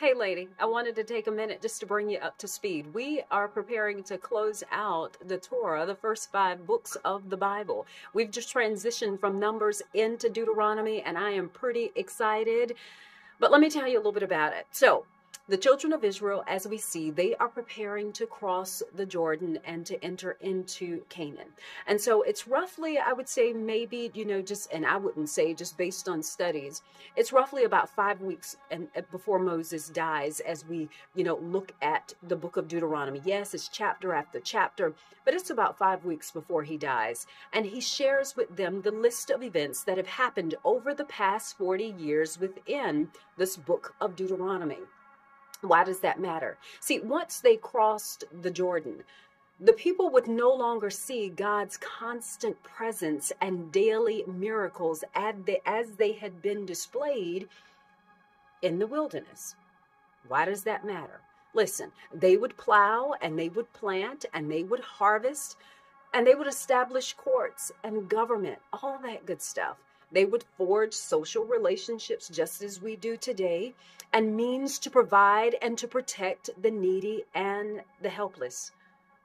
Hey lady, I wanted to take a minute just to bring you up to speed. We are preparing to close out the Torah, the first 5 books of the Bible. We've just transitioned from Numbers into Deuteronomy, and I am pretty excited. But let me tell you a little bit about it. So, the children of Israel, as we see, they are preparing to cross the Jordan and to enter into Canaan. And so it's roughly, I would say maybe, and I wouldn't say just based on studies, it's roughly about 5 weeks before Moses dies as we, look at the book of Deuteronomy. Yes, it's chapter after chapter, but it's about 5 weeks before he dies. And he shares with them the list of events that have happened over the past 40 years within this book of Deuteronomy. Why does that matter? See, once they crossed the Jordan, the people would no longer see God's constant presence and daily miracles as they had been displayed in the wilderness. Why does that matter? Listen, they would plow and they would plant and they would harvest and they would establish courts and government, all that good stuff. They would forge social relationships just as we do today, and means to provide and to protect the needy and the helpless.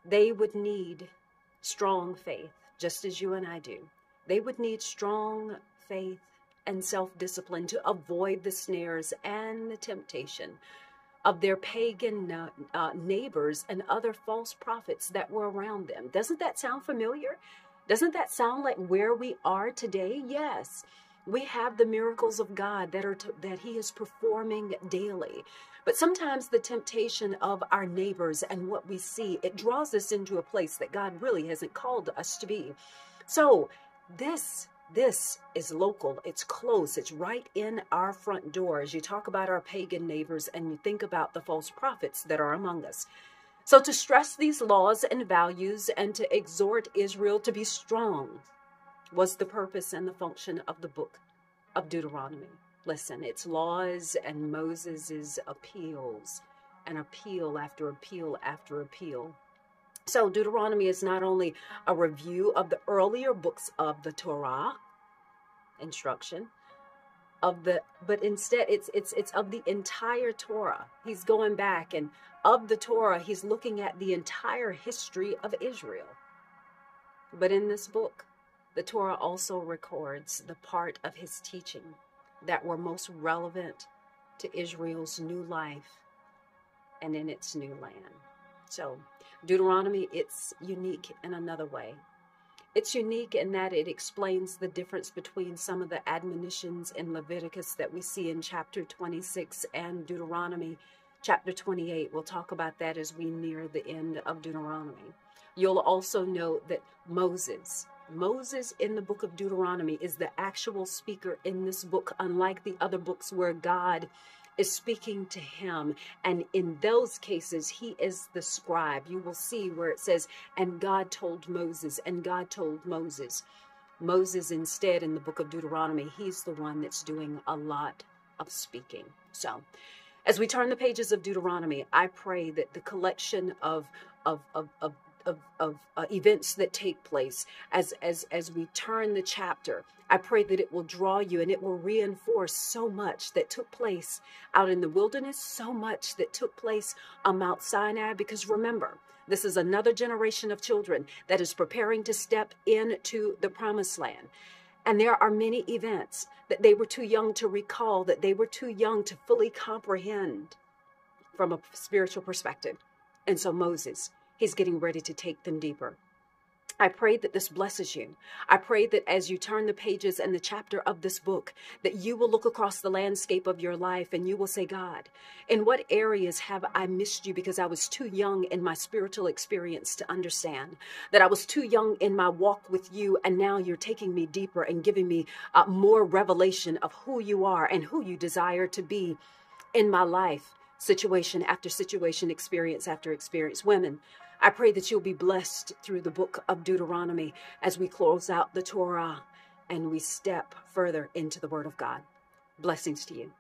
They would need strong faith, just as you and I do. They would need strong faith and self-discipline to avoid the snares and the temptation of their pagan neighbors and other false prophets that were around them. Doesn't that sound familiar? Doesn't that sound like where we are today? Yes, we have the miracles of God that he is performing daily. But sometimes the temptation of our neighbors and what we see, it draws us into a place that God really hasn't called us to be. So this is local. It's close. It's right in our front door. As you talk about our pagan neighbors and you think about the false prophets that are among us. So to stress these laws and values and to exhort Israel to be strong was the purpose and the function of the book of Deuteronomy. Listen, it's laws and Moses's appeals, and appeal after appeal after appeal. So Deuteronomy is not only a review of the earlier books of the Torah, instruction, but instead it's of the entire Torah. He's going back, and of the Torah, he's looking at the entire history of Israel. But in this book, the Torah also records the part of his teaching that were most relevant to Israel's new life and in its new land. So Deuteronomy, it's unique in another way. It's unique in that it explains the difference between some of the admonitions in Leviticus that we see in chapter 26 and Deuteronomy chapter 28. We'll talk about that as we near the end of Deuteronomy. You'll also note that Moses in the book of Deuteronomy is the actual speaker in this book, unlike the other books where God is speaking to him. And in those cases, he is the scribe. You will see where it says, and God told Moses, and God told Moses. Moses instead in the book of Deuteronomy, he's the one that's doing a lot of speaking. So as we turn the pages of Deuteronomy, I pray that the collection of events that take place as we turn the chapter, I pray that it will draw you and it will reinforce so much that took place out in the wilderness, so much that took place on Mount Sinai. Because remember, this is another generation of children that is preparing to step into the promised land. And there are many events that they were too young to recall, that they were too young to fully comprehend from a spiritual perspective. And so Moses, he's getting ready to take them deeper. I pray that this blesses you. I pray that as you turn the pages and the chapter of this book, that you will look across the landscape of your life and you will say, God, in what areas have I missed you because I was too young in my spiritual experience to understand, that I was too young in my walk with you, and now you're taking me deeper and giving me more revelation of who you are and who you desire to be in my life, situation after situation, experience after experience. Women, I pray that you'll be blessed through the book of Deuteronomy as we close out the Torah and we step further into the Word of God. Blessings to you.